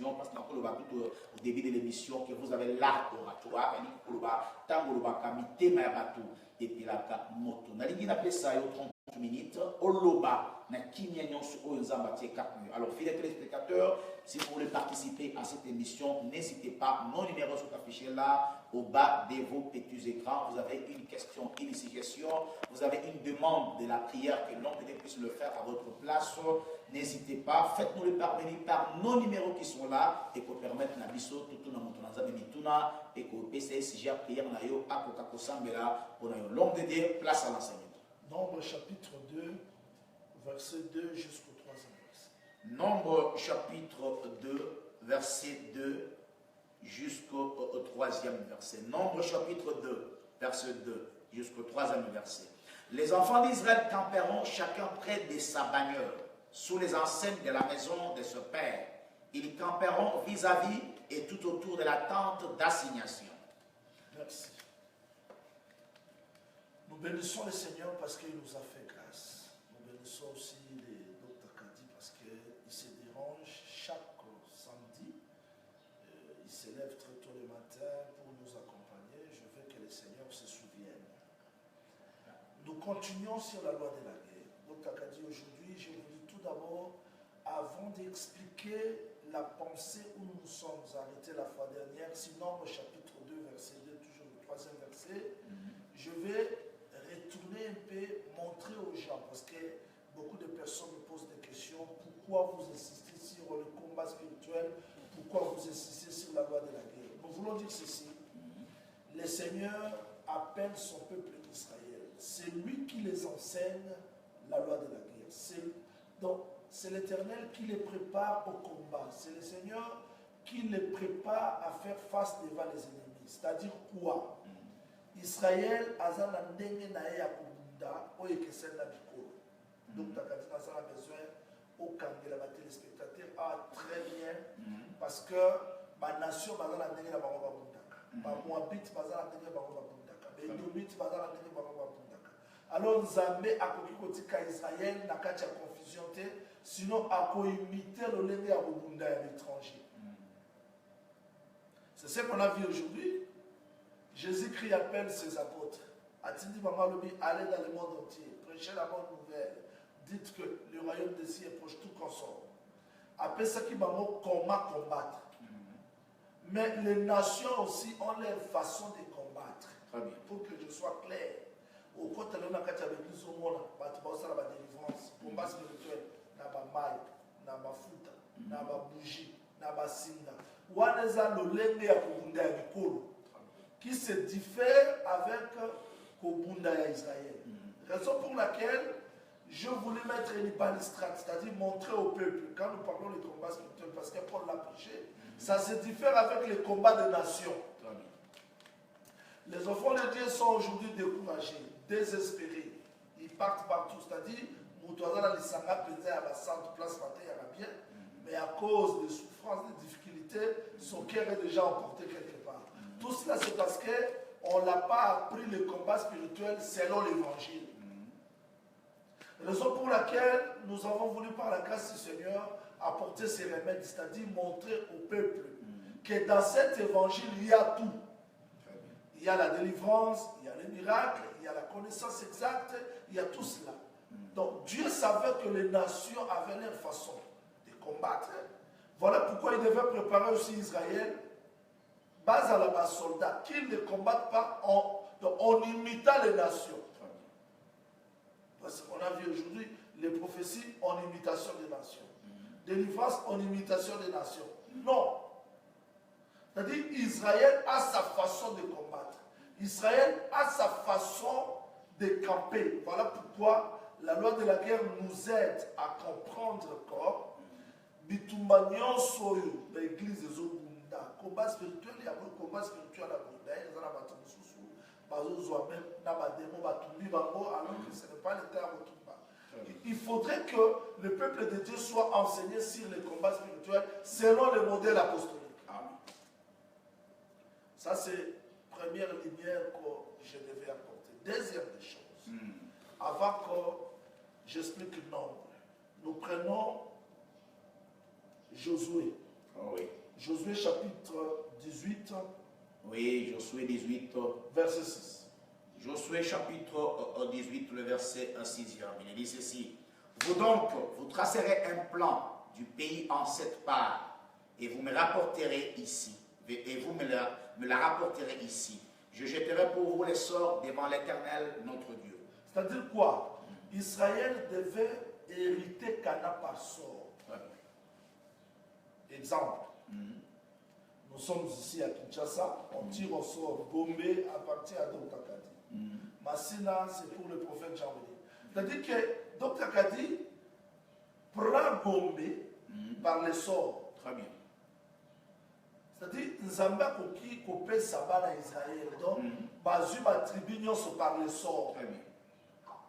mission, parce que tout au début de l'émission, que vous avez l'art de Rachoua, et puis la moto. Nalingi na pesa yo 30 minutes, Oloba, na kimia nyonso o nzamba tie 4 minutes. Alors, fidèles téléspectateurs, si vous voulez participer à cette émission, n'hésitez pas, mon numéro sont affichés là, au bas de vos petits écrans. Vous avez une question, une suggestion, vous avez une demande de la prière que l'on peut puisse le faire à votre place. N'hésitez pas, faites-nous le parvenir par nos numéros qui sont là et pour permettre na biso tout na motonanza mituna et que PCS j'ai prière na yo akokako sambela pour na yo longue de Dieu, place à l'enseignement. Nombre chapitre 2 verset 2 jusqu'au 3e verset. Nombre chapitre 2 verset 2 jusqu'au 3e verset. Nombre chapitre 2 verset 2 jusqu'au 3e verset. Les enfants d'Israël camperont chacun près de sa bagnole, sous les enseignes de la maison de ce père. Ils camperont vis-à-vis et tout autour de la tente d'assignation. Merci. Nous bénissons le Seigneur parce qu'il nous a fait grâce. Nous bénissons aussi les Dr Kadi parce qu'il se dérange chaque samedi. Il se lève très tôt le matin pour nous accompagner. Je veux que le Seigneur se souvienne. Nous continuons sur la loi de la guerre. Dr Kadi, aujourd'hui, je vous dis tout d'abord, avant d'expliquer la pensée où nous nous sommes arrêtés la fois dernière, sinon au chapitre 2, verset 2, toujours le 3e verset, je vais retourner un peu, montrer aux gens, parce que beaucoup de personnes me posent des questions, pourquoi vous insistez sur le combat spirituel, pourquoi vous insistez sur la loi de la guerre. Nous voulons dire ceci, le Seigneur appelle son peuple d'Israël, c'est lui qui les enseigne la loi de la guerre. Donc, c'est l'Éternel qui les prépare au combat. C'est le Seigneur qui les prépare à faire face devant les ennemis. C'est-à-dire quoi? Israël a besoin donc tu as besoin au camp de la téléspectateur très bien parce que ma nation alors Nzambe a kotika Israël n'a qu'à confusion sinon a imiter le lenge à Bunda à l'étranger. C'est ce qu'on a vu aujourd'hui. Jésus-Christ appelle ses apôtres. A-t-il dit, maman, allez dans le monde entier, prêchez la bonne nouvelle, dites que le royaume des cieux est proche, tout consort. Après ça, qui comment combattre. Mais les nations aussi ont leur façon de combattre. Pour que je sois clair. Au côté de l'on a avec nous au monde, la délivrance, combat spirituel, na ba maï, na ba futa, na ba bougie, na ba singa. Waneza lolenge ya kubunda ya bikolo. Qui se diffère avec Kobunda et Israël. Raison pour laquelle je voulais mettre une balistrate, c'est-à-dire montrer au peuple, quand nous parlons des combats spirituels, parce que Paul l'a prêché, ça se diffère avec les combats des nations. Les enfants de Dieu sont aujourd'hui découragés, désespérés. Ils partent partout, c'est-à-dire, Moutouazala Lissanga pesait à la centre place matin, il y a bien, mais à cause des souffrances, des difficultés, son cœur est déjà emporté quelque part. Tout cela, c'est parce qu'on n'a pas appris le combat spirituel selon l'évangile. Raison pour laquelle nous avons voulu, par la grâce du Seigneur, apporter ces remèdes, c'est-à-dire montrer au peuple que dans cet évangile, il y a tout. Il y a la délivrance, il y a les miracles, il y a la connaissance exacte, il y a tout cela. Donc Dieu savait que les nations avaient leur façon de combattre. Voilà pourquoi il devait préparer aussi Israël. Base à la base soldats, qu'ils ne combattent pas en imitant les nations. Parce qu'on a vu aujourd'hui les prophéties en imitation des nations. Délivrance en imitation des nations. Non. C'est-à-dire Israël a sa façon de combattre. Israël a sa façon de camper. Voilà pourquoi la loi de la guerre nous aide à comprendre encore. Bitumbanyon soyo, l'église des Obunda. Combat spirituel, il y a un combat spirituel à Bunda. Il y a un bateau de sous-sous. Même alors que ce n'est pas le terme Tumba. Il faudrait que le peuple de Dieu soit enseigné sur les combats spirituels selon le modèle apostolique. Ça, c'est la première lumière que je devais apporter. Deuxième des choses, avant que j'explique le nombre, nous prenons Josué. Oh oui. Josué chapitre 18. Oui, Josué 18. Verset 6. Josué chapitre 18, le verset 6. Il dit ceci. Vous donc, vous tracerez un plan du pays en 7 parts, et vous me rapporterez ici. Et vous me la rapporterez ici. Je jetterai pour vous les sorts devant l'Éternel, notre Dieu. C'est-à-dire quoi? Israël devait hériter Canaan par sort. Exemple. Nous sommes ici à Kinshasa, on tire au sort Gombe à partir à Dr Kadi. Massina, c'est pour le prophète Jean-Béni. C'est-à-dire que Dr Kadi prend Gombe par le sort. Très bien. C'est-à-dire, Nzamba Koki Kopé Sabana Israël. Donc, Bazu Batribi par le sort. Très bien.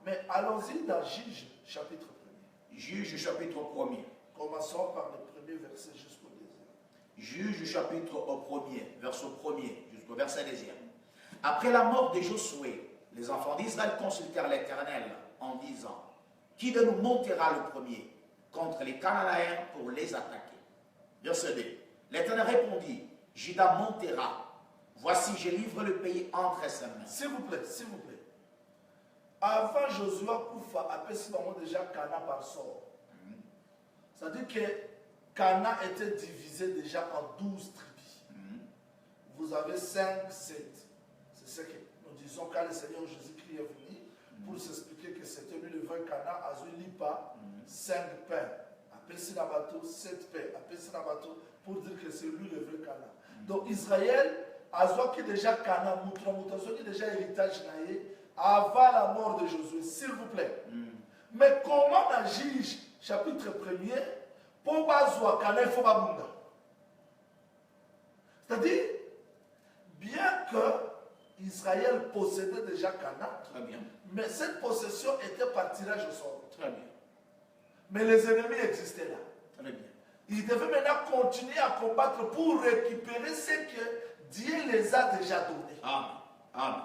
Mais allons-y dans Juge chapitre 1er. Juge chapitre 1er. Commençons par le premier verset jusqu'au deuxième. Juge chapitre 1er, verset 1er jusqu'au verset 2e. Après la mort de Josué, les enfants d'Israël consultèrent l'Éternel en disant, qui de nous montera le premier contre les Cananéens pour les attaquer? Verset 2. L'Éternel répondit, Juda montera. Voici, je livre le pays entre ses mains. S'il vous plaît, s'il vous plaît. Avant Josué Koufa, après ce moment déjà Canaan par sort. C'est-à-dire que Canaan était divisé déjà en 12 tribus. Vous avez 5, 7. C'est ce que nous disons quand le Seigneur Jésus-Christ est venu pour s'expliquer que c'était lui le vrai Canaan, Azul Lipa, 5 pains. Après c'est un bateau, 7 pains. Après c'est un bateau pour dire que c'est lui le vrai Canaan. Donc Israël, Azul qui déjà Canaan, Moutra, qui déjà héritage naïe, avant la mort de Josué, s'il vous plaît. Mais comment dans Juge chapitre 1er, pour Bazoua Canaan, il faut pas. C'est-à-dire, bien que Israël possédait déjà Canaan, Très bien. mais cette possession était par tirage au sort. Très bien. Mais les ennemis existaient là. Très bien. Ils devaient maintenant continuer à combattre pour récupérer ce que Dieu les a déjà donnés. Amen. Amen.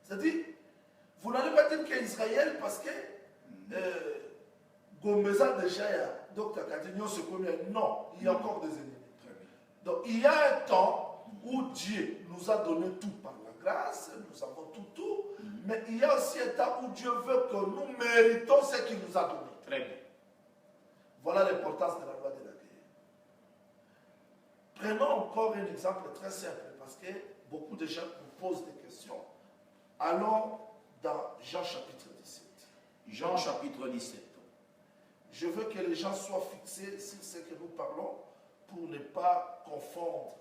C'est-à-dire, vous n'allez pas dire qu'Israël, parce que Gombeza déjà, Dr Katignon se connaît. Non, il y a encore des ennemis. Très bien. Donc, il y a un temps où Dieu nous a donné tout par la grâce, nous avons tout, mais il y a aussi un temps où Dieu veut que nous méritons ce qu'il nous a donné. Très bien. Voilà l'importance de la loi de la guerre. Prenons encore un exemple très simple, parce que beaucoup de gens nous posent des questions. Allons dans Jean chapitre 17. Jean chapitre 17. Je veux que les gens soient fixés sur ce que nous parlons pour ne pas confondre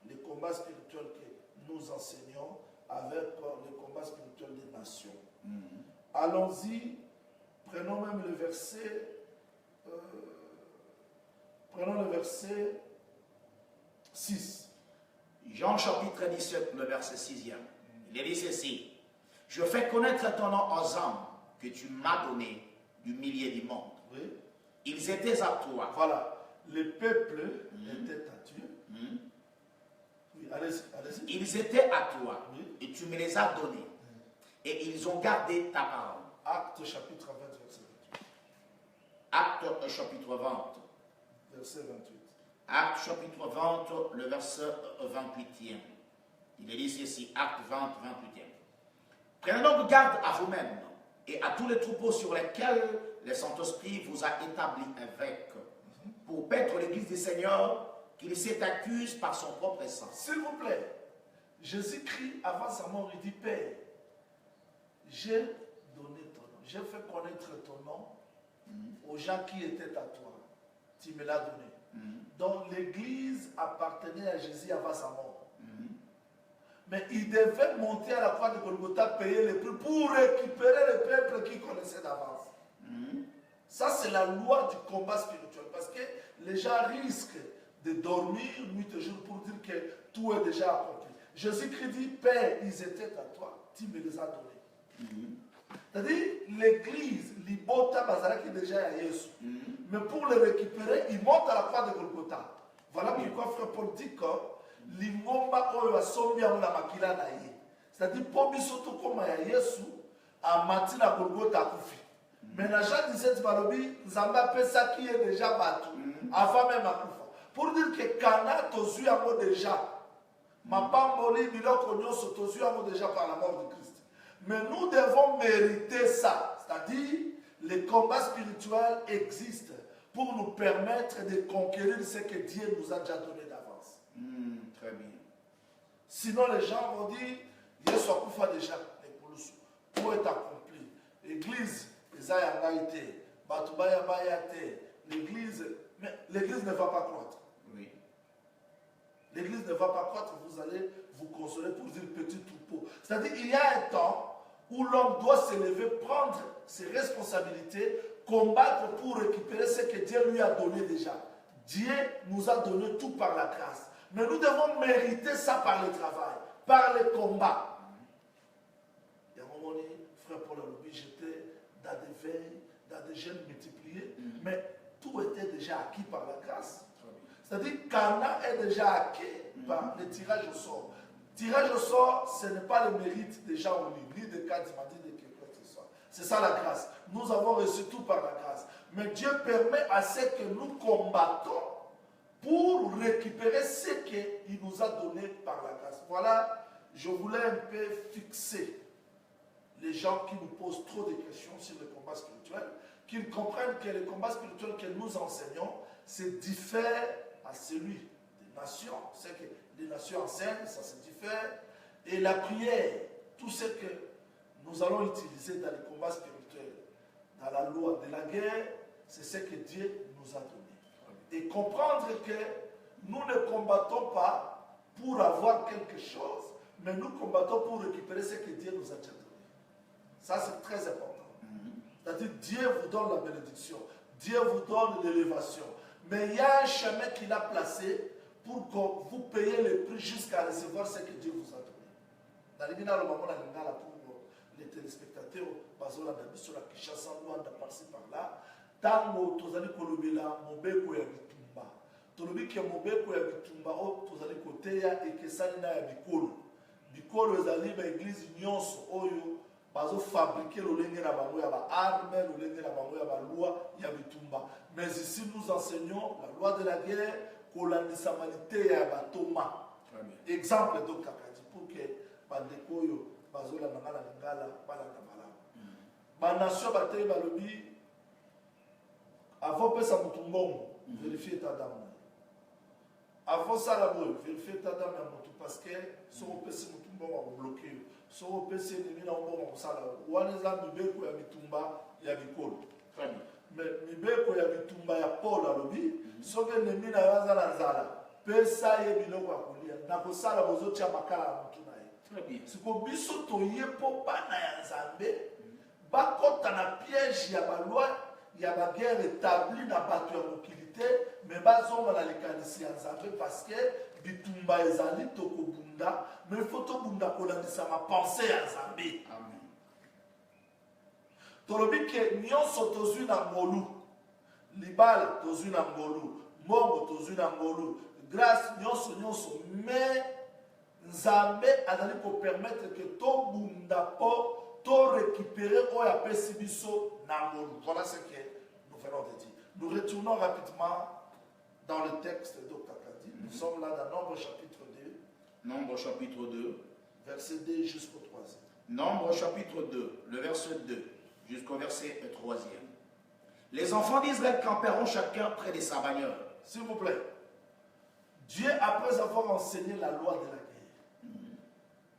les combats spirituels que nous enseignons avec les combats spirituels des nations. Allons-y, prenons même le verset, prenons le verset 6. Jean chapitre 17, le verset 6e. Il dit ceci. Je fais connaître ton nom aux hommes que tu m'as donné du milieu du monde. Oui. Ils étaient à toi. Voilà, le peuple était à Dieu. Oui, allez-y. Ils étaient à toi. Oui. Et tu me les as donnés. Et ils ont gardé ta parole. Acte chapitre 20, verset 28. Acte chapitre 20. Verset 28. Acte chapitre 20, le verset 28e. Il est dit ceci, Acte 20, 28e. Prenez donc garde à vous-même et à tous les troupeaux sur lesquels le Saint-Esprit vous a établi évêque, pour paître l'église du Seigneur qu'il s'accuse par son propre sang. S'il vous plaît, Jésus-Christ, avant sa mort, il dit, Père, j'ai donné ton nom, j'ai fait connaître ton nom aux gens qui étaient à toi. Tu me l'as donné. Donc l'église appartenait à Jésus avant sa mort. Mais il devait monter à la croix de Golgotha, payer les prix pour récupérer le peuple qu'il connaissait d'avance. Ça, c'est la loi du combat spirituel. Parce que les gens risquent de dormir nuit et jour pour dire que tout est déjà accompli. Jésus-Christ dit, Père, ils étaient à toi, tu me les as donnés. C'est-à-dire, l'église, l'Ibota Bazara qui est déjà à Yesu. Mais pour le récupérer, il monte à la croix de Golgotha. Voilà pourquoi frère Paul dit que l'ingomba oyo asombi yango na makila na ye. C'est-à-dire, pour biso tokoma ya Yesu, amati na Golgotha akufi. Mais na Jean 17 balobi, Nzamba pesa qui est déjà battu. avant même akufa. Pour dire que Cana tozu yango déjà. Mapamboli biloko nyonso tozu yango déjà par la mort de Christ. Mais nous devons mériter ça. C'est-à-dire, les combats spirituels existent pour nous permettre de conquérir ce que Dieu nous a déjà donné d'avance. Très bien. Sinon, les gens vont dire, Yesu akufa déjà, tout est accompli. L'église, l'église, mais l'église ne va pas croître. Oui. L'église ne va pas croître, vous allez vous consoler pour dire petit troupeau. C'est-à-dire, il y a un temps où l'homme doit se lever, prendre ses responsabilités, combattre pour récupérer ce que Dieu lui a donné déjà. Dieu nous a donné tout par la grâce. Mais nous devons mériter ça par le travail, par le combat. Il y a un moment donné, frère Paul a dit, j'étais dans des veilles, dans des jeûnes multipliés, mais tout était déjà acquis par la grâce. C'est-à-dire que Cana est déjà acquis par le tirage au sort. Tirage au sort, ce n'est pas le mérite des gens au livre, ni de Kadimadi, de quelque chose que ce soit. C'est ça la grâce. Nous avons reçu tout par la grâce. Mais Dieu permet à ce que nous combattons pour récupérer ce qu'il nous a donné par la grâce. Voilà, je voulais un peu fixer les gens qui nous posent trop de questions sur le combat spirituel, qu'ils comprennent que le combat spirituel que nous enseignons, c'est diffère à celui des nations. C'est que les nations enseignent, ça se diffère. Et la prière, tout ce que nous allons utiliser dans les combats spirituels, dans la loi de la guerre, c'est ce que Dieu nous a donné. Et comprendre que nous ne combattons pas pour avoir quelque chose, mais nous combattons pour récupérer ce que Dieu nous a déjà donné. Ça, c'est très important. C'est-à-dire, Dieu vous donne la bénédiction, Dieu vous donne l'élévation. Mais il y a un chemin qu'il a placé pour que vous payiez le prix jusqu'à recevoir ce que Dieu vous a donné. Dans les Guinéens, pour les téléspectateurs, Bazola Dabissola Kishasa, Luanda, par-ci par-là, tango tozali kolobela mobeko ya bitumba tolobi ke mobeko ya bitumba o tozali koteya ekesani na ya bikolo ezali ba église nyonso oyo bazo fabriquer lolenge na bango ya ba arme lolenge na bango ya ba loi ya bitumba. Mais ici nous enseignons la loi de la guerre kolandisa malite ya batoma. Exemple donc kakati pour que bandeko oyo bazola ngala ngala bala kamala ba nation batei balobi avant de faire vérifier ta dame. Avant ça, vérifier ta dame parce que si on peut se bloquer, si on peut se limiter en ça, ou on est là, mibeko ya bitumba ya bikolo. Mais mibeko ya bitumba ya Paul à l'obi, si on est limité à la zala, pesa ye biloko ya kolia, na kosala bozo tia makala na mutu na ye. Très bien. Si ko biso to ye po bana ya Nzambe, ba kota na piège ya ba loi. Il y a la guerre établie dans la tranquillité, mais bazonga na likanisi ya Nzambe parce que bitumba ezali toko bunda, mais il faut to bunda kolandisa ma pensée ya Nzambe. Amen. Tolobi ke nyonso tozwi na ngolu, libala tozwi na ngolu, mbongo tozwi na ngolu, grâce nyonso, mais Nzambe azali ko permettre que to bunda po to récupérer ou apesi biso na ngolu. Voilà ce que nous venons de dire. Nous retournons rapidement dans le texte de Dr. Kadi. Nous sommes là dans Nombre chapitre 2. Nombre chapitre 2. Verset 2 jusqu'au 3e. Nombre chapitre 2, le verset 2 jusqu'au verset 3e. Les enfants d'Israël camperont chacun près de sa bannière. S'il vous plaît. Dieu, après avoir enseigné la loi de la guerre,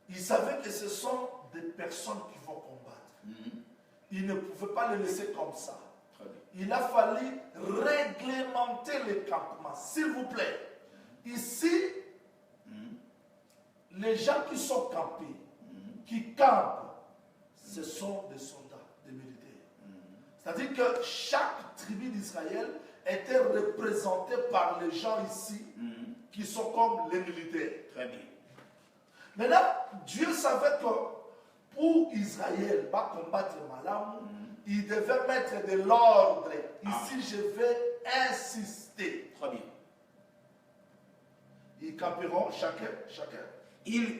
il savait que ce sont des personnes qui vont combattre. Il ne pouvait pas les laisser comme ça. Il a fallu réglementer les campements. S'il vous plaît. Ici, les gens qui sont campés, qui campent, ce sont des soldats, des militaires. C'est-à-dire que chaque tribu d'Israël était représentée par les gens ici qui sont comme les militaires. Très bien. Maintenant, Dieu savait que pour Israël, pas combattre Malam, il devait mettre de l'ordre. Ici, je vais insister. Très bien. Ils camperont chacun.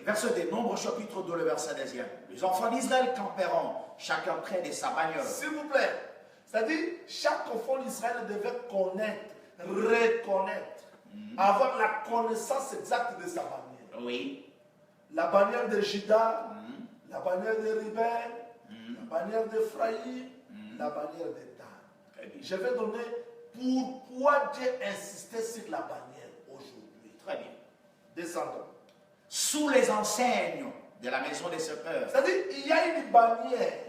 Verset des Nombres, chapitre 2, le verset 10e. Les enfants d'Israël camperont chacun près de sa bannière. S'il vous plaît. C'est-à-dire, chaque enfant d'Israël devait connaître reconnaître, avoir la connaissance exacte de sa bannière. Oui. La bannière de Juda, la bannière de Ruben, la bannière d'Ephraïm, la bannière de Dan. Je vais donner pourquoi Dieu insistait sur la bannière aujourd'hui. Très bien. Descendons. Sous les enseignes de la maison des secteurs. C'est-à-dire, il y a une bannière.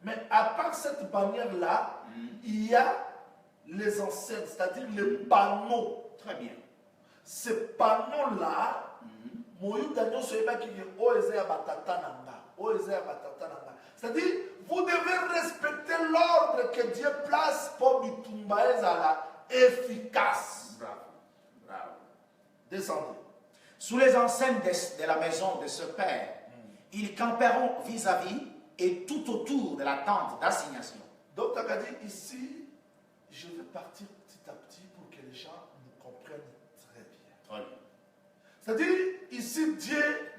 Mais à part cette bannière-là, il y a les enseignes, c'est-à-dire les panneaux. Très bien. Ces panneaux-là, c'est-à-dire, vous devez respecter l'ordre que Dieu place pour Bitumbaezala efficace. Bravo. Bravo. Descendez. Sous les enseignes de la maison de ce père, ils camperont vis-à-vis et tout autour de la tente d'assignation. Donc, tu as dit ici, je vais partir petit à petit pour que les gens nous comprennent très bien. Très bien. C'est-à-dire, ici, Dieu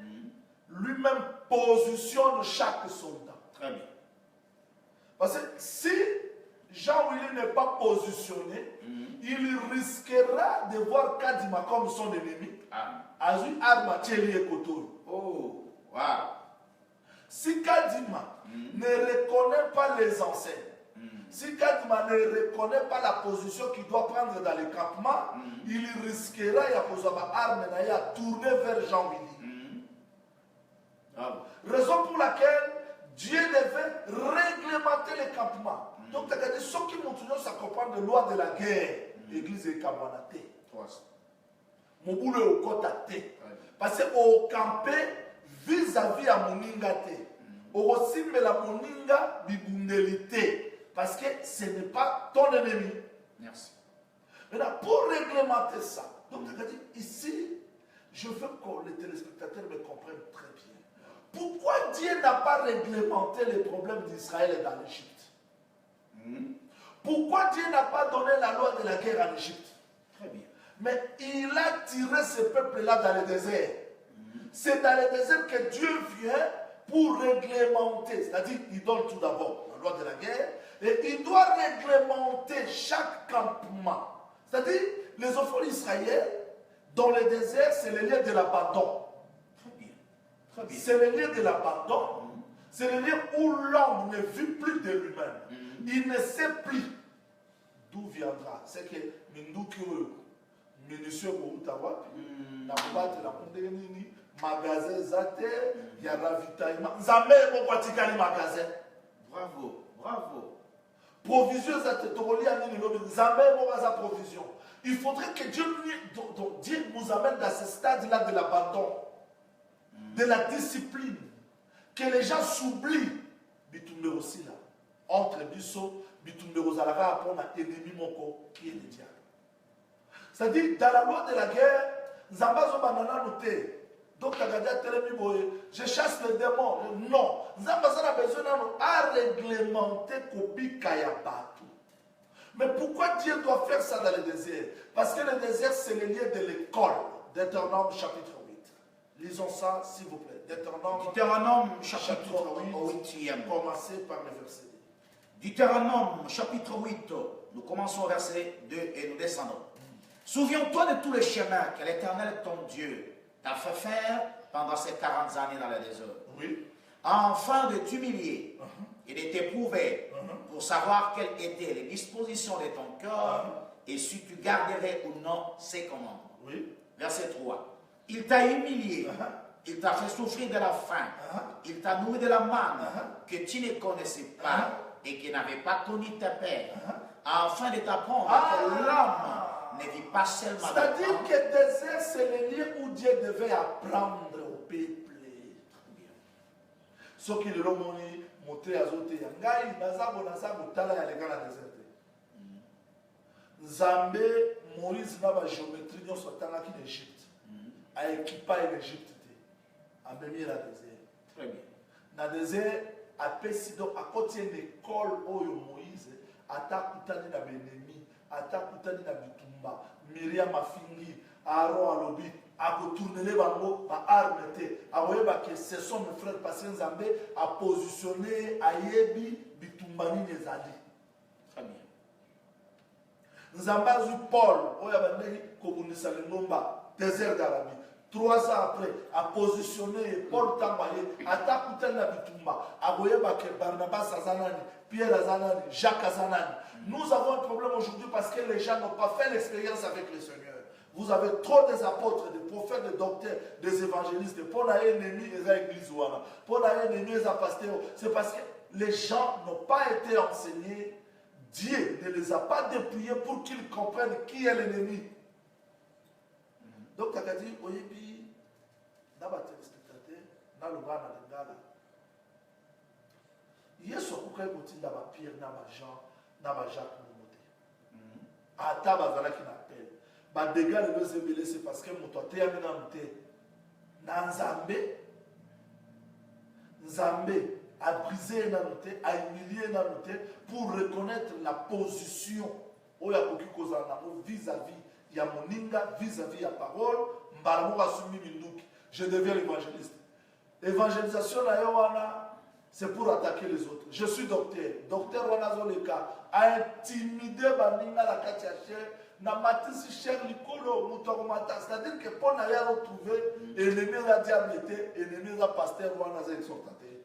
lui-même positionne chaque soldat. Très bien. Parce que si Jean-Willy n'est pas positionné, il risquera de voir Kadima comme son ennemi. Azui Arma Tcheli et Kotoru. Oh, wow. Si Kadima ne reconnaît pas les enseignes, si Kadima ne reconnaît pas la position qu'il doit prendre dans le campement, il risquera de tourner vers Jean-Willy. Raison pour laquelle Dieu devait réglementer les campements. Donc, tu as dit, ceux qui m'ont s'accompagnent de loi de la guerre, l'église est Kabanaté. Mon boulot est au côté. Parce qu'au campé, vis-à-vis à Moninga, au aussi, mais la Moninga, bibundelité. Parce que ce n'est pas ton ennemi. Merci. Maintenant, pour réglementer ça, donc tu as dit, ici, je veux que les téléspectateurs me comprennent très bien. Pourquoi Dieu n'a pas réglementé les problèmes d'Israël dans l'Égypte? Pourquoi Dieu n'a pas donné la loi de la guerre en Égypte? Très bien. Mais il a tiré ce peuple-là dans le désert. C'est dans le désert que Dieu vient pour réglementer. C'est-à-dire, il donne tout d'abord la loi de la guerre et il doit réglementer chaque campement. C'est-à-dire, les enfants d'Israël, dans le désert, c'est le lieu de l'abandon. C'est le lieu de l'abandon. C'est le lieu où l'homme ne vit plus de lui-même. Il ne sait plus d'où viendra. C'est que minutieux pour Outawa, la boîte, la mondénini, magasin Zate, il y a ravitaillement. Zambé, pourquoi tu as magasin? Bravo, bravo. Provision Zate, Toroli a mis le Zambé, pourquoi provision? Il faudrait que Dieu nous amène dans ce stade-là de l'abandon, de la discipline, que les gens s'oublient. Bitumbe aussi là, entre Bisso, Bitumbe Rosalara, pour un ennemi moko qui est le diable. C'est-à-dire, dans la loi de la guerre, Zambazo Banana noté. Donc, je chasse les démons. Non. Zambazo a besoin de réglementer Kobi Kayabatu. Mais pourquoi Dieu doit faire ça dans le désert? Parce que le désert, c'est le lieu de l'école. Deutéronome chapitre 8. Lisons ça, s'il vous plaît. Deutéronome chapitre 8. Commencez par le verset 2. Deutéronome chapitre 8. Nous commençons au verset 2 et nous descendons. Souviens-toi de tous les chemins que l'Éternel, ton Dieu, t'a fait faire pendant ces 40 années dans le désert. Oui. Afin de t'humilier et de t'éprouver pour savoir quelles étaient les dispositions de ton cœur et si tu garderais ou non ses commandements. Oui. Verset 3. Il t'a humilié, il t'a fait souffrir de la faim, il t'a nourri de la manne que tu ne connaissais pas et qui n'avait pas connu tes pères, afin de t'apprendre que l'homme ne vit pas seulement. C'est-à-dire que le désert, c'est le lieu où Dieu devait apprendre au peuple. Ce qui le romoni, monté à zoté, yangai, nazabo, nazabo, tala ya lega la désert. Zambé, Moïse n'a pas géométrie, nous sommes en Égypte. A équipé l'Égypte. A béni la désert. Très bien. Dans le désert, à Pessido, à côté de l'école où Moïse, à Takutani na Benemi, à Takutani na Bitumba, Myriam Afingi, Aaron Alobi, à retourner les bango, à armete, à voir que ce sont mes frères Patient Zambé, à positionner à Yebi, Bitumbani Nezali. Très bien. Nous avons eu Paul, désert d'Arabie. 3 ans après, a positionné Paul Tambaye, a takuté na bitumba, a goyeba que Barnabas Azanani, Pierre Azanani, Jacques Azanani. Nous avons un problème aujourd'hui parce que les gens n'ont pas fait l'expérience avec le Seigneur. Vous avez trop des apôtres, des prophètes, des docteurs, des évangélistes. Pour un ennemi, ils ont l'église. Pour un ennemi, ils ont pasteur. C'est parce que les gens n'ont pas été enseignés. Dieu ne les a pas dépouillés pour qu'ils comprennent qui est l'ennemi. Donc, tu as dit, oui, puis, dans le téléspectateur, dans le gars, dans le gars, il y a ce qu'on a dit dans la Pierre, dans la Jean, dans la Jacques, à Tabazala qui n'appelle. Bah, des gars, c'est parce que mon toit est amené dans Nzambé a brisé la note, a humilié la note pour reconnaître la position vis-à-vis. Il y a mon inga vis-à-vis de la parole, je deviens l'évangéliste. Évangélisation, c'est pour attaquer les autres. Je suis docteur. Docteur Wanazoleka a intimidé Baninga la Katiaché, n'a matisi cher Nicolo, Moutoromata. C'est-à-dire que pour n'aller retrouver, ennemi la diablité, ennemi la pasteur Wanaza exhortaté.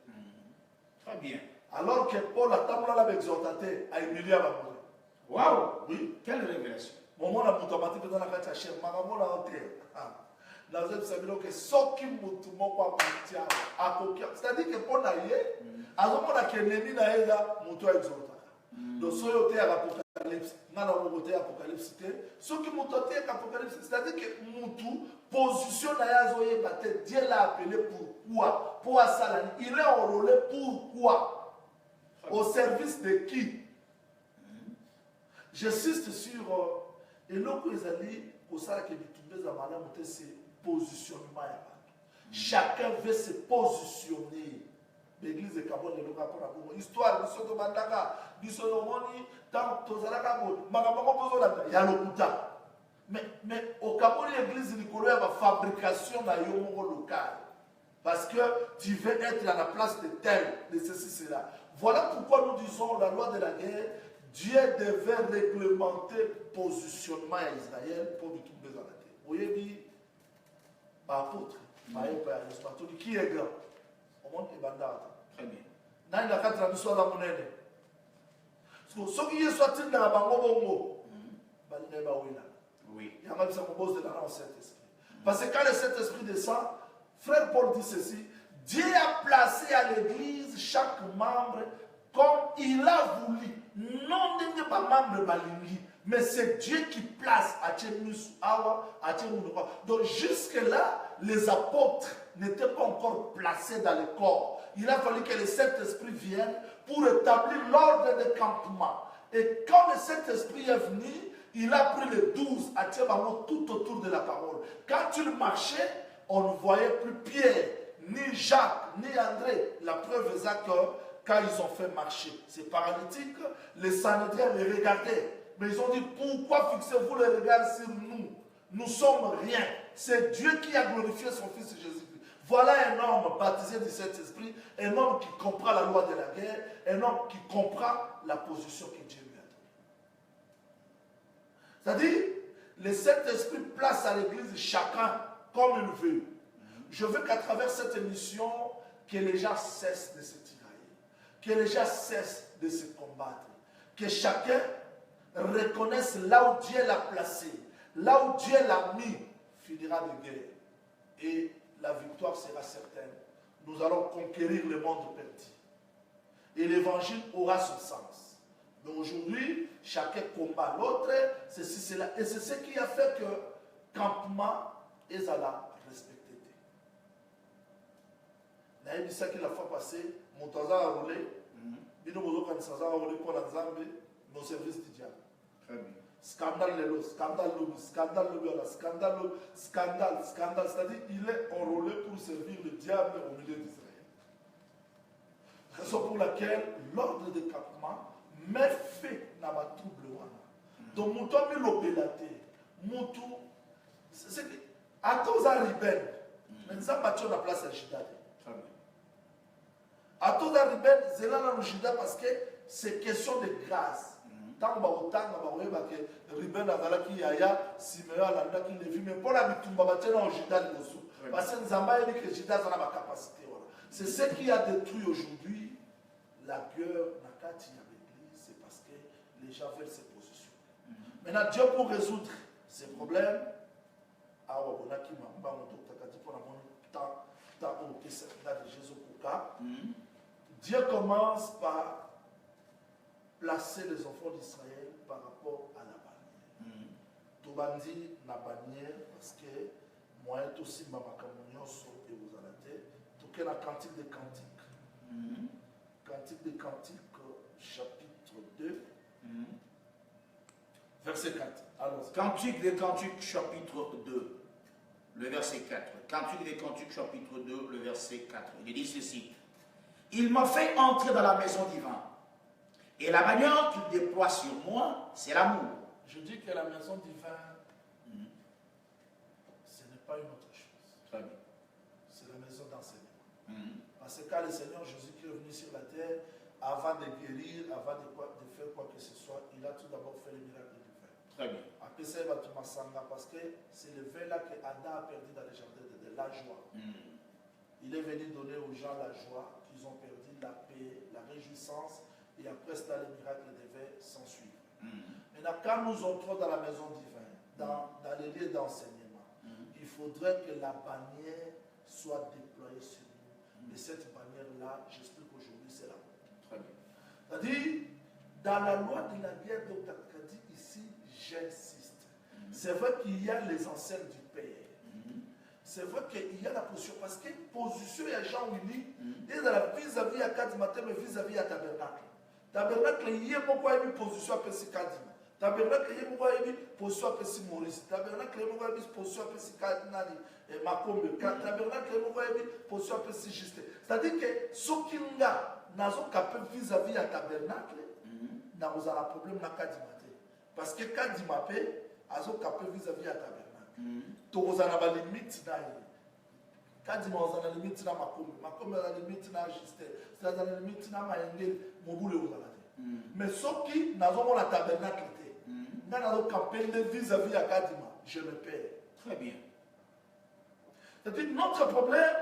Très bien. Alors que Paul a tamboula l'exhortaté, a humilié à Bamouré. Waouh! Oui. Quelle révélation! Moment la Moutoromata dans la Katiaché, Maramo la hauteur. C'est-à-dire que pour naïe, alors on a qu'un ennemi naïe là, mouton exalté. Donc soit au théâtre apocalypse, n'a au théâtre apocalypse, ceux qui mouton théâtre apocalypse, c'est-à-dire que mouton position naïe zoé batté, Dieu l'a appelé pourquoi? Pour ça il est enrôlé pourquoi? Au service de qui? J'insiste sur et l'autre ils allaient pour ça que les gens ont c'est positionnement. Chacun veut se positionner. L'église de Kabon est le cas pour la histoire de Soto Mandaka, du Solomoni, tant Tozalaka, il y a le Kouta. Mais au Kabon, l'église de Nicolas, il y a la fabrication d'un yomo local. Parce que tu veux être à la place de tel, de ceci, cela. Voilà pourquoi nous disons la loi de la guerre. Dieu devait réglementer le positionnement à Israël pour tout le monde. Vous voyez, dit, apôtre, qui est grand? Au monde est bandade. Très bien. Dans la carte de l'histoire de la monnaie. Parce que ceux qui sont dans la bango, oui. Il y a même ça qu'on pose dans le Saint-Esprit. Parce que quand le Saint-Esprit descend, frère Paul dit ceci, Dieu a placé à l'église chaque membre comme il a voulu. Non, il n'est pas membre de Balingi. Mais c'est Dieu qui place à Tchémus Awa, à Tchémus. Donc jusque-là, les apôtres n'étaient pas encore placés dans le corps. Il a fallu que le Saint-Esprit vienne pour établir l'ordre de campement. Et quand le Saint-Esprit est venu, il a pris les 12 à Tchémus tout autour de la parole. Quand il marchait, on ne voyait plus Pierre, ni Jacques, ni André. La preuve est que quand ils ont fait marcher ces paralytiques, les Sanhédriens les regardaient. Mais ils ont dit, pourquoi fixez-vous le regard sur nous? Nous sommes rien. C'est Dieu qui a glorifié son Fils Jésus-Christ. Voilà un homme baptisé du Saint-Esprit, un homme qui comprend la loi de la guerre, un homme qui comprend la position que Dieu lui a donnée. C'est-à-dire, le Saint-Esprit place à l'église chacun comme il veut. Je veux qu'à travers cette émission, que les gens cessent de se tirailler, que les gens cessent de se combattre, que chacun reconnaisse là où Dieu l'a placé, là où Dieu l'a mis, finira de guerre. Et la victoire sera certaine. Nous allons conquérir le monde perdu. Et l'évangile aura son sens. Mais aujourd'hui, chacun combat l'autre, ceci, cela. Et c'est ce qui a fait que campement est à la respecter. N'a dit ça que la fois passée, mon temps a roulé, bino bozo kan ça a roulé pour la Zambie, nos services du diable. Très bien. Scandale lelo, scandale lobby, scandale lobby, scandale, scandale, scandale. C'est-à-dire il est enrôlé pour servir le diable au milieu d'Israël. Raison pour laquelle l'ordre de campement met fait dans ma trouble. Donc mon temps est l'opélaté. Mon tour, c'est que à tous les rebelles, mais ça battu la place à Judas. Très bien. À tous les rebelles, c'est là dans le Judas parce que c'est question de grâce. Tant que Ruben azalaki yaya, Simeon alandaki Lévi, mais pour la bitumba batena en Juda de Mosu. Parce que Nzamba dit que Juda a la capacité. C'est ce qui a détruit aujourd'hui la guerre Nakati avec l'Église, c'est parce que les gens veulent se positionner. Maintenant, Dieu pour résoudre ces problèmes, Dieu commence par placer les enfants d'Israël par rapport à la bannière. Tobandi la bannière parce que moi aussi ma macamonioso et vous allez tout la cantique des cantiques. Cantique des cantiques chapitre 2 verset 4. Alors, Cantique des cantiques chapitre 2 le verset 4. Cantique des cantiques chapitre 2 le verset 4. Il dit ceci. Il m'a fait entrer dans la maison divine. Et la manière qu'il déploie sur moi, c'est l'amour. Je dis que la maison divine, ce n'est pas une autre chose. Très bien. C'est la maison d'enseignement. Parce que quand le Seigneur Jésus-Christ est venu sur la terre, avant de guérir, avant de faire quoi que ce soit, il a tout d'abord fait le miracle du vin. Très bien. Après ça, il va tout m'assembler parce que c'est le vin là que Adam a perdu dans les jardins de la joie. Il est venu donner aux gens la joie, qu'ils ont perdu la paix, la réjouissance, et après ça, le miracle devait s'en suivre. Maintenant, quand nous entrons dans la maison divine, dans les lieux d'enseignement, il faudrait que la bannière soit déployée sur nous. Et cette bannière-là, j'explique aujourd'hui, c'est l'amour. Très bien. C'est-à-dire, dans la loi de la guerre, Dr. Kadi, ici, j'insiste. C'est vrai qu'il y a les enseignes du Père. C'est vrai qu'il y a la position, parce que position, il y a Jean Willy, vis-à-vis à Kadima, mais vis-à-vis à Tabernacle. Tabernacle, il y a une position à Pessi Kadima. Tabernacle, il y a une position à Pessi Maurice. Tabernacle, il y a une position à Pessi Kadinali. Et Makombe. Tabernacle, il y a une position à Pessi Juste. C'est-à-dire que ce qu'il y a, vis-à-vis à Tabernacle, nous avons un problème à Kadima. Parce que Kadima, vis-à-vis à Tabernacle. Tous a la limite quand il a la limite na makombe la limite na juste c'est la limite na maengel mobule ozala mais ceux qui n'ont la tabernacle n'a pas campé vis-à-vis à Kadima je me perds. Très bien. C'est-à-dire notre problème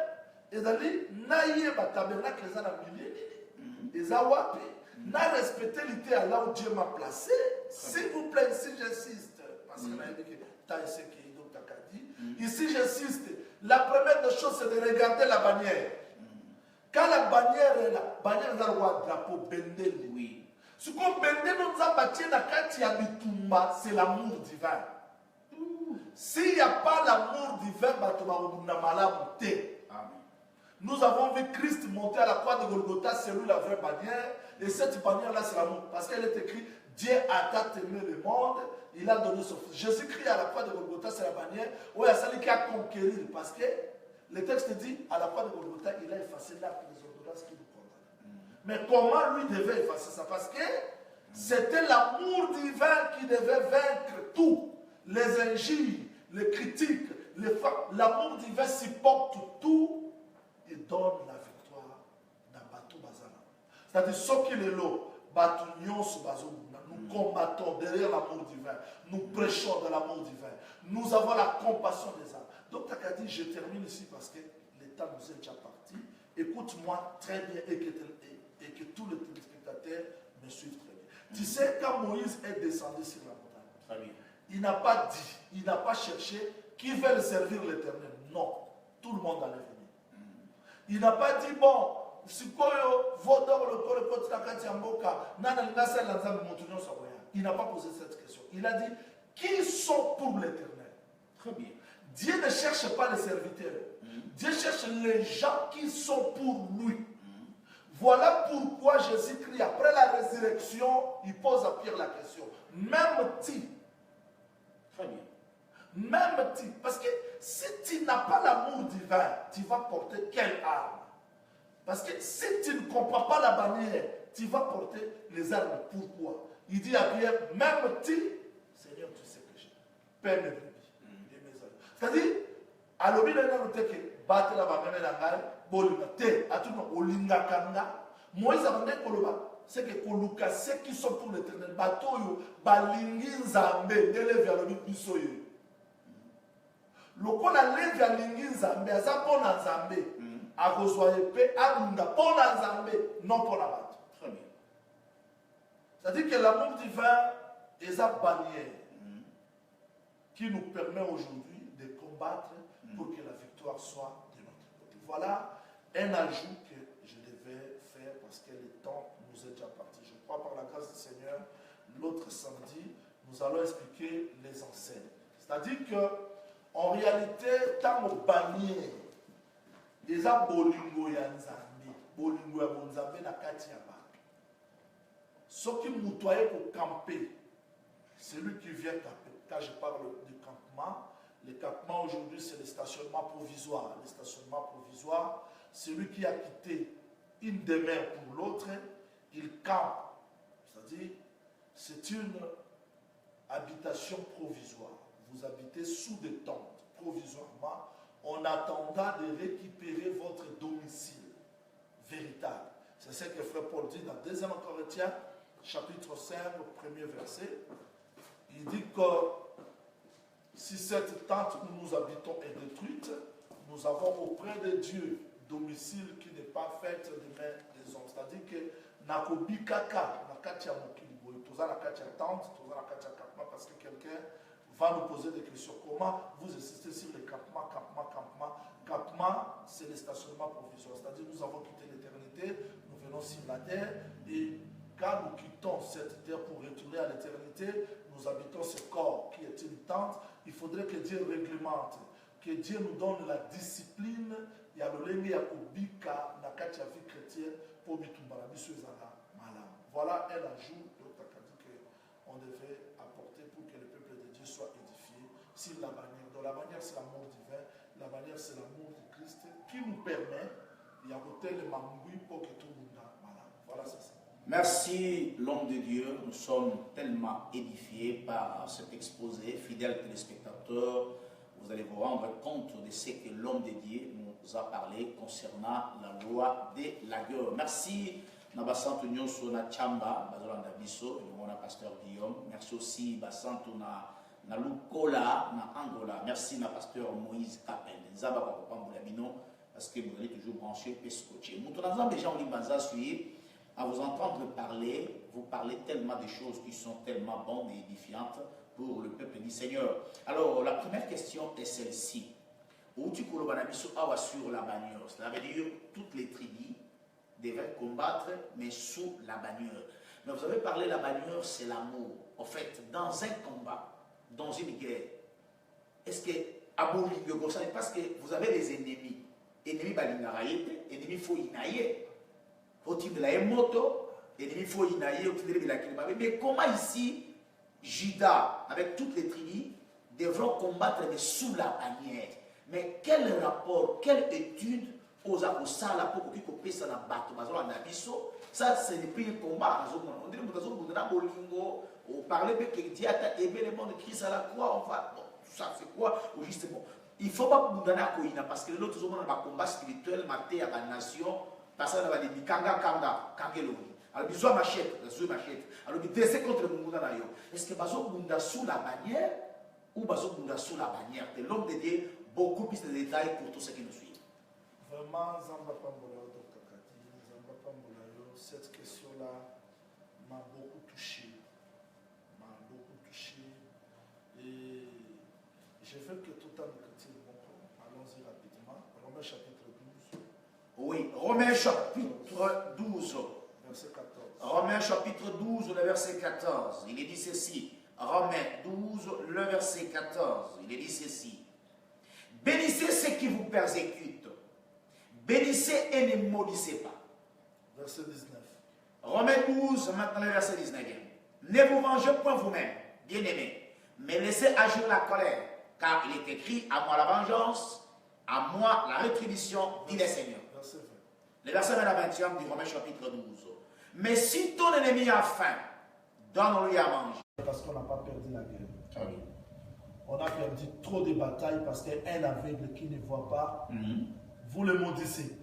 est d'aller naïe ba tabernacle les ana milieu les awapi n'a respecté l'idée là où Dieu m'a placé. S'il vous plaît, si j'insiste parce que n'a dit que t'as ce qui ici, j'insiste. La première des choses, c'est de regarder la bannière. Quand la bannière est là, bannière est là, le drapeau Bendel. Oui. Ce qu'on Bendel nous a battu dans quand il y a Bitumba, c'est l'amour divin. S'il n'y a pas l'amour divin, nous avons vu Christ monter à la croix de Golgotha, c'est lui la vraie bannière. Et cette bannière-là, c'est l'amour. Parce qu'elle est écrite, Dieu a tant aimé le monde. Il a donné son fils. Jésus-Christ à la croix de Golgotha, c'est la bannière où il y a celui qui a conquéri. Parce que le texte dit, à la croix de Golgotha, il a effacé l'acte des ordonnances qui nous condamnent. Mais comment lui devait effacer ça? Parce que c'était l'amour divin qui devait vaincre tout. Les injures, les critiques, les frappes. L'amour divin supporte tout et donne la victoire dans Batou Bazana. C'est-à-dire, ce qui est là, Batou Nyonsu Bazou. Nous combattons derrière l'amour divin. Nous prêchons de l'amour divin. Nous avons la compassion des âmes. Donc, Takadi, je termine ici parce que le temps nous est déjà parti. Écoute-moi très bien et que tous les téléspectateurs me suivent très bien. Tu sais, quand Moïse est descendu sur la montagne, il n'a pas dit, il n'a pas cherché qui veut servir l'Éternel. Non, tout le monde allait venir. Il n'a pas dit, bon, il n'a pas posé cette question. Il a dit, qui sont pour l'Éternel? Très bien. Dieu ne cherche pas les serviteurs. Dieu cherche les gens qui sont pour lui. Voilà pourquoi Jésus-Christ, après la résurrection, il pose à Pierre la question. Même-tu? Très bien. Même-tu? Parce que si tu n'as pas l'amour divin, tu vas porter quelle arme? Parce que si tu ne comprends pas la bannière, tu vas porter les armes. Pourquoi? Il dit à Pierre, même tu, Seigneur, tu sais que j'ai. Père mes brebis et mes agneaux. C'est-à-dire, à l'objet de notre que battre la bannière de la gaille, bolinga te, à tout le monde, olinga kanga, Moïse a demandé koloba, c'est que Koluka, ceux qui sont pour l'éternel, Batoyo, Balingi Nzambe, délève vers le Bisoyo. Lokola lève vers Lingi Nzambe, Aza Pona Nzambe, a reçoit épée, Abunda, Pona Nzambe, non Pona Bato. Très bien. C'est-à-dire que l'amour divin est la bannière qui nous permet aujourd'hui de combattre pour que la victoire soit de notre côté. Voilà un ajout que je devais faire parce que le temps nous est déjà parti. Je crois par la grâce du Seigneur, l'autre samedi, nous allons expliquer les enseignes. C'est-à-dire que, en réalité, tant au bannière, les bolingo ya Nzambe, bolingo ya Nzambe na kati ya bato. Ceux qui moutoyaient pour camper, c'est lui qui vient camper. Quand je parle du campement, le campement aujourd'hui c'est le stationnement provisoire. Le stationnement provisoire, celui qui a quitté une demeure pour l'autre, il campe. C'est-à-dire, c'est une habitation provisoire. Vous habitez sous des tentes provisoirement en attendant de récupérer votre domicile véritable. C'est ce que Frère Paul dit dans 2 Corinthiens, chapitre 5, premier verset. Il dit que si cette tente où nous habitons est détruite, nous avons auprès de Dieu domicile qui n'est pas fait de main des hommes. C'est-à-dire que Nakobi Kaka, Nakatia Mokilibo, Toza Nakatia tente, Toza Nakatia campement, parce que quelqu'un va nous poser des questions. Comment vous insistez sur le campement? Campement, c'est le stationnement provisoire. C'est-à-dire nous avons quitté l'éternité, nous venons sur la terre et quand nous quittons cette terre pour retourner à l'éternité, nous habitons ce corps qui est une tente. Il faudrait que Dieu réglemente, que Dieu nous donne la discipline. Il y a le lenge ya kobika na kati ya vie chrétienne pour bitumbala biso ezala malam. Voilà un ajout qu'on devait apporter pour que le peuple de Dieu soit édifié sur la bannière. Donc la bannière c'est l'amour divin, la bannière c'est l'amour de Christ qui nous permet il y a le mangui pour que tout le monde malam. Voilà c'est ça. Merci, l'homme de Dieu. Nous sommes tellement édifiés par cet exposé. Fidèles téléspectateurs, vous allez vous rendre compte de ce que l'homme de Dieu nous a parlé concernant la loi des lagueurs. Merci, Nabasanto Nyonso na Chamba, Bazolanda Biso, et pasteur Guillaume. Merci aussi, Basanto na Lukola, na Angola. Merci, na pasteur Moïse Kapen. Nzaba Papamboulamino, parce que vous allez toujours brancher Pescoche. Nous avons déjà en Libanza suivi. À vous entendre parler, vous parlez tellement de choses qui sont tellement bonnes et édifiantes pour le peuple du Seigneur. Alors, la première question est celle-ci. Où tu sur la bannière, cela veut dire toutes les tribus devaient combattre, mais sous la bannière. Mais vous avez parlé, la bannière, c'est l'amour. En fait, dans un combat, dans une guerre, est-ce que, parce que vous avez les ennemis, ennemis balingaraïte, ennemis foïnaïe, mais comment ici, Juda, avec toutes les tribus, devront combattre mais sous la bannière? Mais quel rapport, quelle étude aux Akosala pour que vous puissiez la battre? Ça, ce n'est plus un combat. On dirait que vous avez parlé que Dieu a aimé le monde de Christ à la croix. On va, bon, ça c'est quoi? Justement, il ne faut pas vous donner à Koïna parce que l'autre jour, on a un combat spirituel, maté à la nation. Parce qu'on va dire Kanga Kanga Kangelo. Alors besoin machette, alors décès contre le monde. Est-ce que bazo bunda sous la bannière ou bazo bunda sous la bannière? De l'homme de Dieu, beaucoup plus de détails pour tous ceux qui nous suivent. Vraiment, Zamba Pambolayo, Dr. Kati, Zamba Pambolayo, cette question-là m'a beaucoup touché. Et je veux que tout le temps allons-y rapidement. Romains chapitre 12. Oui, Romains chapitre 12. Verset 14. Romains chapitre 12, le verset 14. Il est dit ceci. Romains 12, le verset 14. Il est dit ceci. Bénissez ceux qui vous persécutent. Bénissez et ne maudissez pas. Verset 19. Romains 12, maintenant le verset 19. Ne vous vengez point vous-même, bien-aimés, mais laissez agir la colère, car il est écrit, à moi la vengeance, à moi la rétribution, dit le Seigneur. Verset 20. Le verset 21 du Romains chapitre 12. Mais si ton ennemi a faim, donne-lui à manger. Parce qu'on n'a pas perdu la guerre. Ah oui. On a perdu trop de batailles parce qu'un aveugle qui ne voit pas, vous le maudissez.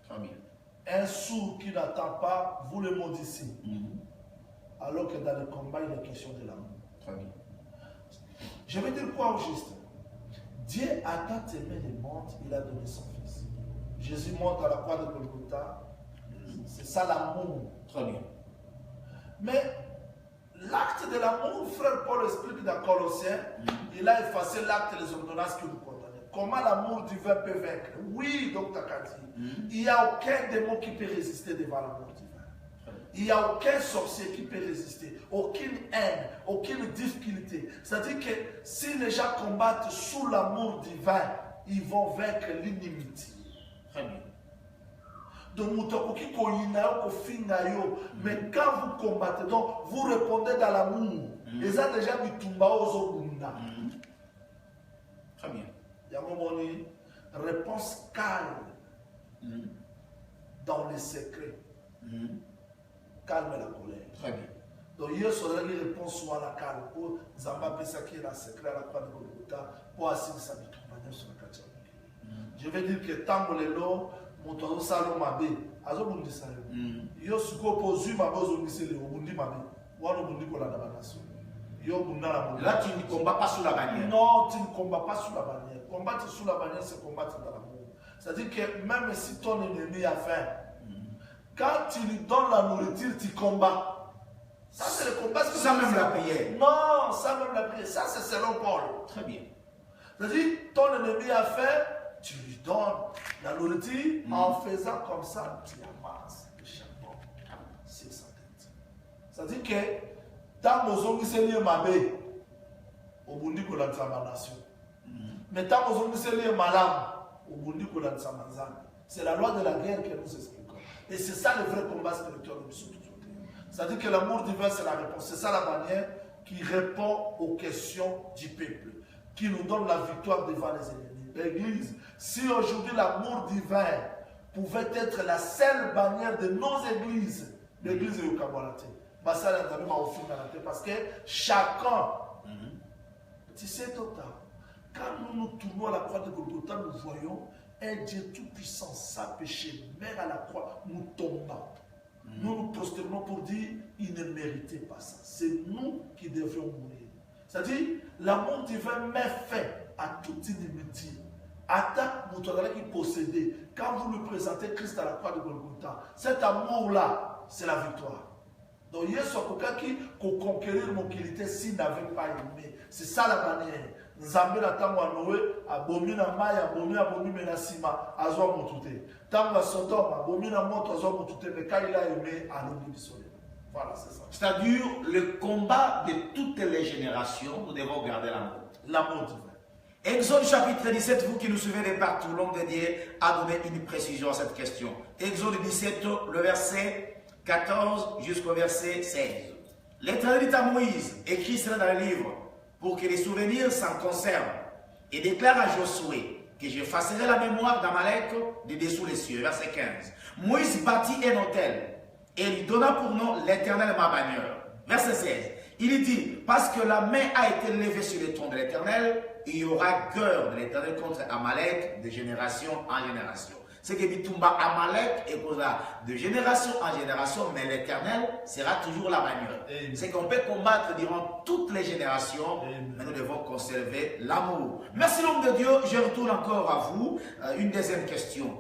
Ah oui. Un sourd qui n'attend pas, vous le maudissez. Alors que dans le combat, il est question de l'amour. Très bien. Je vais dire quoi au juste? Dieu a tant aimé le monde, il a donné son Fils. Jésus monte à la croix de Golgotha. C'est ça l'amour. Très bien. Mais l'acte de l'amour, frère Paul explique dans Colossiens, il a effacé l'acte des ordonnances qui nous condamnaient. Comment l'amour divin peut vaincre? Oui, docteur Kati, il n'y a aucun démon qui peut résister devant l'amour divin. Il n'y a aucun sorcier qui peut résister, aucune haine, aucune difficulté. C'est-à-dire que si les gens combattent sous l'amour divin, ils vont vaincre l'inimitié. Très bien. Mais quand vous combattez, donc vous répondez dans l'amour. Et ça déjà Très bien. Il y a un moment donné, réponse calme dans les secrets. Calme la colère. Très bien. Donc hier soir, il répond soit la calme. Pour Zamba Pesaki la secret à la croix de Golgotha pour assigner sa vie sur la carte. Je vais dire que tant que les lots, mon tour salon mabe, azo bundi salon. Yo suko pozu mabe ozongisi le bundi mabe. Wano bundi kola na banation. Yo bunda la bundi. Là, tu ne combats pas sous la bannière. Non, tu ne combats pas sous la bannière. Combattre sous la bannière, c'est combattre dans l'amour. C'est-à-dire que même si ton ennemi a faim, quand tu lui donnes la nourriture, tu combats. Ça, c'est le combat. Ça même la prière. Non, ça même la prière. Ça, c'est selon Paul. Très bien. C'est-à-dire, ton ennemi a faim, tu lui donnes la nourriture. En faisant comme ça, tu amasses le charbon sur sa tête. C'est-à-dire que, tant que nous sommes mabé, au bundi ko la nation. Mais tant que nous sommes malades, au bundi ko la nzambe. C'est la loi de la guerre que nous expliquons. Et c'est ça le vrai combat spirituel de nous. C'est-à-dire que l'amour divin, c'est la réponse. C'est ça la manière qui répond aux questions du peuple, qui nous donne la victoire devant les ennemis. L'Église, si aujourd'hui l'amour divin pouvait être la seule bannière de nos églises, l'Église est au Kabalate. Parce que chacun, tu sais, docteur, quand nous nous tournons à la croix de Golgotha, nous voyons un Dieu tout-puissant, sans péché, mère à la croix, nous tombons. Nous nous prosternons pour dire, il ne méritait pas ça. C'est nous qui devions mourir. C'est-à-dire, l'amour divin met fin à toute inimitié. Attends, nous qui posséder. Quand vous lui présentez Christ à la croix de Golgotha, cet amour-là, c'est la victoire. Donc, il y a ce qui conquérir mon qualité s'il n'avait pas aimé. C'est ça la manière. Nzambe na tango a Noé, abomi na mai, abomi menasima, azwa motute. Tango a Sodome, abomi na moto, azwa motute, mais quand il a aimé, alobi bisole. Voilà, c'est ça. C'est-à-dire, le combat de toutes les générations, nous devons garder l'amour. L'amour divin. Exode chapitre 17, vous qui nous suivez de partout, l'homme de Dieu a donné une précision à cette question. Exode 17, le verset 14 jusqu'au verset 16. L'Éternel dit à Moïse, écrit cela dans le livre, pour que les souvenirs s'en conservent, et déclare à Josué que j'effacerai la mémoire d'Amalek de dessous les cieux. Verset 15. Moïse bâtit un autel et lui donna pour nom l'Éternel ma bannière. Verset 16. Il dit, parce que la main a été levée sur le trône de l'Éternel, il y aura guerre de l'Éternel contre Amalek de génération en génération. C'est que Bitumba Amalek est là de génération en génération, mais l'Éternel sera toujours la bannière. C'est qu'on peut combattre durant toutes les générations, mais nous devons conserver l'amour. Merci l'homme de Dieu, je retourne encore à vous. Une deuxième question.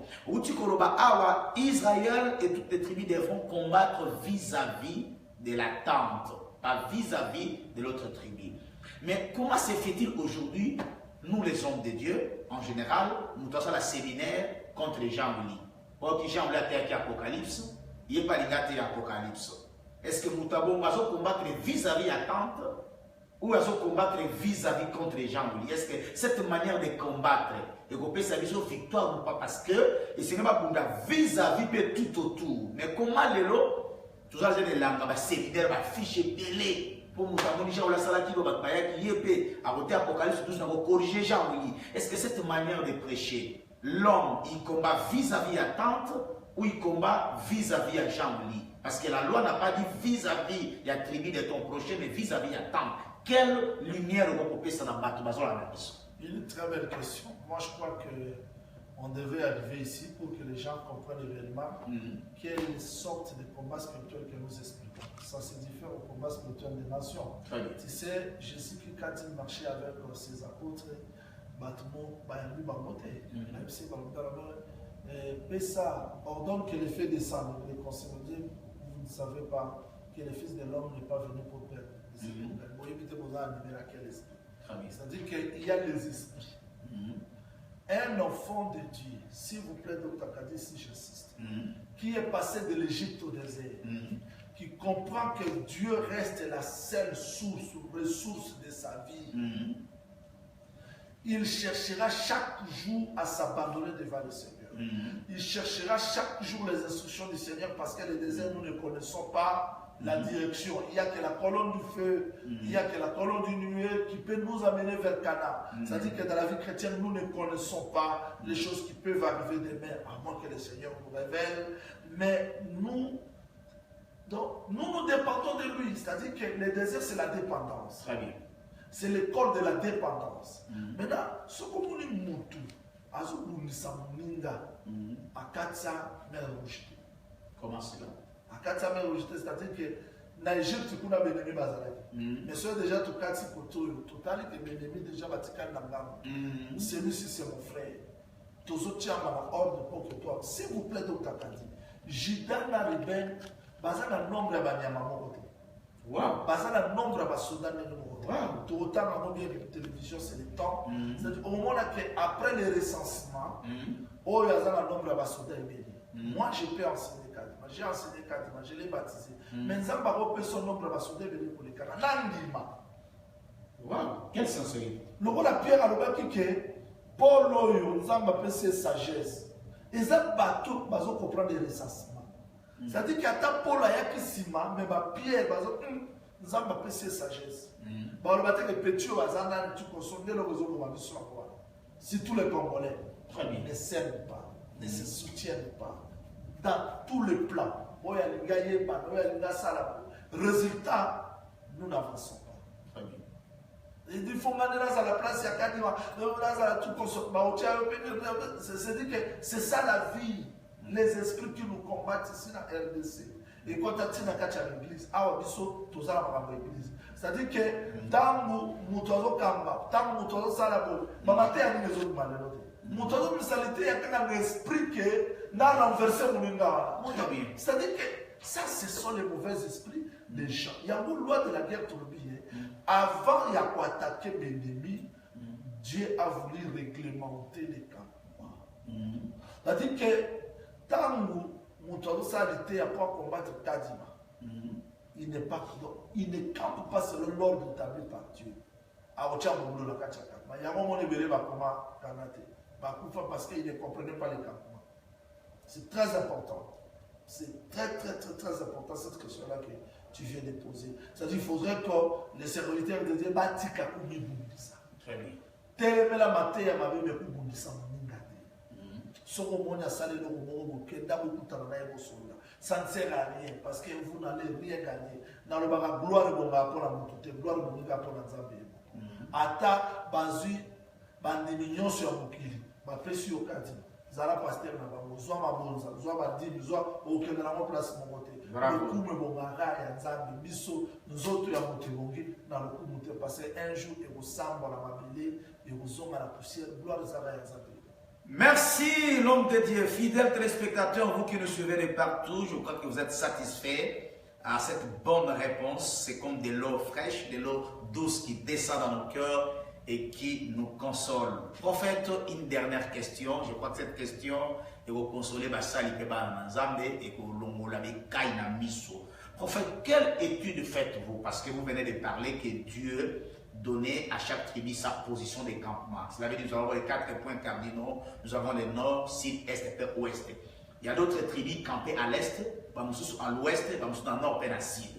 Israël et toutes les tribus devront combattre vis-à-vis de la tente, pas vis-à-vis de l'autre tribu. Mais comment se fait-il aujourd'hui, nous les hommes de Dieu, en général, nous avons la séminaire contre les gens unis. Or, qui gens la terre qui Apocalypse, il n'y a pas de gâté Apocalypse. Est-ce que nous avons combattre vis-à-vis à tente ou nous avons combattre vis-à-vis contre les gens unis? Est-ce que cette manière de combattre et qu'on peut s'amuser victoire ou pas? Parce que ce n'est pas pour vis-à-vis tout autour. Mais comment les lots, tout ça, c'est des langues, séminaire, fiche belé. Pour nous avons déjà la salle qui va qui est à côté Apocalypse, nous avons corrigé Jean unis. Est-ce que cette manière de prêcher, l'homme, il combat vis-à-vis à tente ou il combat vis-à-vis à Jean-Louis? Parce que la loi n'a pas dit vis-à-vis la tribu de ton prochain, mais vis-à-vis à tente. Quelle lumière on peut faire dans la Une très belle question. Moi, je crois que on devait arriver ici pour que les gens comprennent réellement quelle sorte de combat spirituel que nous expliquons. Ça se diffère au combat spirituel des nations. Tu sais, je sais que quand il marchait avec ses apôtres, Pessa ordonne que les faits descendent. Les conseillers disent, vous ne savez pas que le Fils de l'homme n'est pas venu pour perdre. C'est-à-dire qu'il y a les esprits. Un enfant de Dieu, s'il vous plaît, Dr. Kadi, si j'insiste, qui est passé de l'Égypte au désert, qui comprend que Dieu reste la seule source ou ressource de sa vie, il cherchera chaque jour à s'abandonner devant le Seigneur. Il cherchera chaque jour les instructions du Seigneur parce que le désert, nous ne connaissons pas la direction. Il n'y a que la colonne du feu, il n'y a que la colonne du nuée qui peut nous amener vers Canaan. C'est-à-dire que dans la vie chrétienne, nous ne connaissons pas les choses qui peuvent arriver demain, à moins que le Seigneur nous révèle. Mais nous dépendons de lui. C'est-à-dire que le désert, c'est la dépendance. Très bien. C'est l'école de la dépendance. Maintenant, ce que nous disons, comment cela? C'est-à-dire que dans l'Égypte, tu as bénémi Bazalaki. Mais c'est déjà tout cas, total et bénémi déjà Vatican Nangam. Celui-ci, c'est mon frère. Tous autres tiens à ordre pour que toi. S'il vous plaît, Dr. Kadi, Jidana Reben, Bazana nombre à Banyamamo. Wow. Bazana nombre à Basodan. Tout autant à bien de télévision, c'est le temps. C'est-à-dire au moment après le recensement, oh, il y a un nombre à Basodan. Moi, je peux enseigner. J'ai enseigné Kadima, je l'ai baptisé. Mais nous avons son nombre de soudés pour les Kadima. Wow, quelle sincérité. Le rôle de Pierre a le que Paul, nous avons appelé sagesse. Ils ont battu, ils ont compris les recensements. C'est-à-dire qu'il y a Paul qui s'y met, mais Pierre, nous avons appelé sagesse. Le bâtiment de Pétio, tu consommes le réseau de ma mission. Si tous les Congolais ne s'aiment pas, ne se soutiennent pas, dans tous les plans, résultat, nous n'avançons pas. Il faut mener à la place, il y a c'est-à-dire que c'est ça la vie, les esprits qui nous combattent ici dans la RDC. Et quand tu as l'église, c'est-à-dire que tant que nous avons Kamba, tant que nous avons Salabo, il y a un esprit qui n'a renversé mon ingara. C'est-à-dire que ça, ce sont les mauvais esprits des gens. Il y a une loi de la guerre tourbillée. Avant, il y a quoi attaquer l'ennemi, Dieu a voulu réglementer les campements. C'est-à-dire que tant que nous avons s'arrêter à combattre Kadima, il ne campe pas selon l'ordre établi par Dieu. Il y a un moment parce qu'il ne comprenait pas les campements. C'est très important. C'est très important cette question-là que tu viens de poser. C'est-à-dire qu'il faudrait que les serviteurs de Dieu bâtissent Kakoumi Bundisa. Très bien. Telle la matière m'a vu Bundisa. Ça ne sert à rien parce que vous n'allez rien gagner. Dans le baga gloire de la montée, gloire de la Zambie. Ata bazu bandimignon sur Mokili, ma précieux au Kadima. Zara pasteur na bango, zoa mabonza, zoa badimi, zoa aucun na mo place mon côté. Le coup me bongara ya Zambie, biso nzoto ya motebongi na le coup monter passer un jour et au samba la mabile et au zonga la poussière, gloire de Zara ya Zambie. Merci l'homme de Dieu, fidèles téléspectateurs, vous qui nous suivez de partout, je crois que vous êtes satisfaits à cette bonne réponse. C'est comme de l'eau fraîche, de l'eau douce qui descend dans nos cœurs et qui nous console. Prophète, une dernière question. Je crois que cette question est pour consoler Basali Peba Nzambe et pour l'ongolame Kaina Miso. Prophète, quelle étude faites-vous? Parce que vous venez de parler que Dieu donnait à chaque tribu sa position de campement. Cela veut dire que nous avons les 4 points cardinaux. Nous avons le nord, sud, est et ouest. Il y a d'autres tribus campées à l'est, à l'ouest, dans le nord et à sud.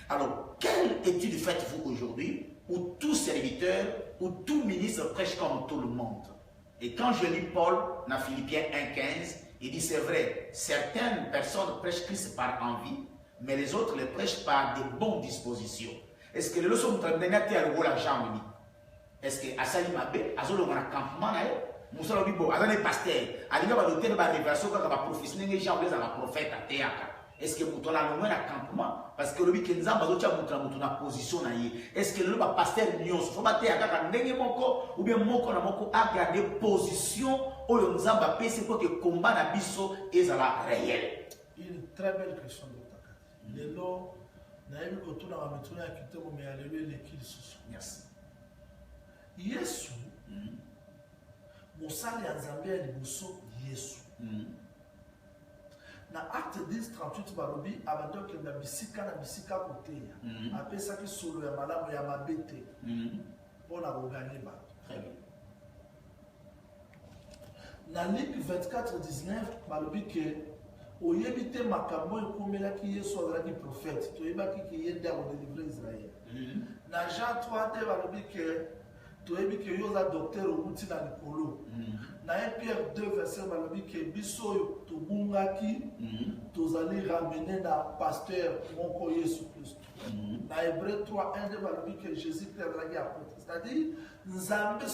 Alors, quelle étude faites-vous aujourd'hui où tout serviteur, où tout ministre prêche comme tout le monde? Et quand je lis Paul dans Philippiens 1,15, il dit c'est vrai, certaines personnes prêchent Christ par envie, mais les autres le prêchent par de bonnes dispositions. Est-ce que les leçons de la jambe? Est-ce que Asali Mabé, Azolo a un campement, Moussa Bibo, Azane pasteur, Aliga va noter la révélation quand va prophétiser les gens, les prophètes à Théaka. Est-ce que Mouton a nommé un campement? Parce que le week-end, Zamba Zotia Mouton a position. Est-ce que le pasteur Nyons, faut battre à Kandenge Moko, ou bien Moko na Moko a gardé position au Nzamba PC pour que le combat na biso est réel? Une très belle question de Takati. Les lots, naïm koto na mametuna akite mo me alléluia l'équipe sous. Merci. Yesu, Mosali ya Nzambe ya liboso Yesu. Na acte 10-38 balobi abadoke na bisika koteya apesaki solo ya malamu ya mabete mpona koganye bato. Na Luc 24-19 balobi ke oyebi te makambo ekomelaki Yesu azalaki prophète toyebaki ke ye nde akodélivre Israël. Na Jean 3 balobi ke toyebi ke yo za docteur outi na likolo. Na 1 Pierre 2 verset balobi ke biso oyo tobungaki tozali ramené na pasteur moko Yesu Christ. Na Hébreu 3 1 balobi ke Jésus Christ azalaki apôtre. C'est-à-dire Nzambe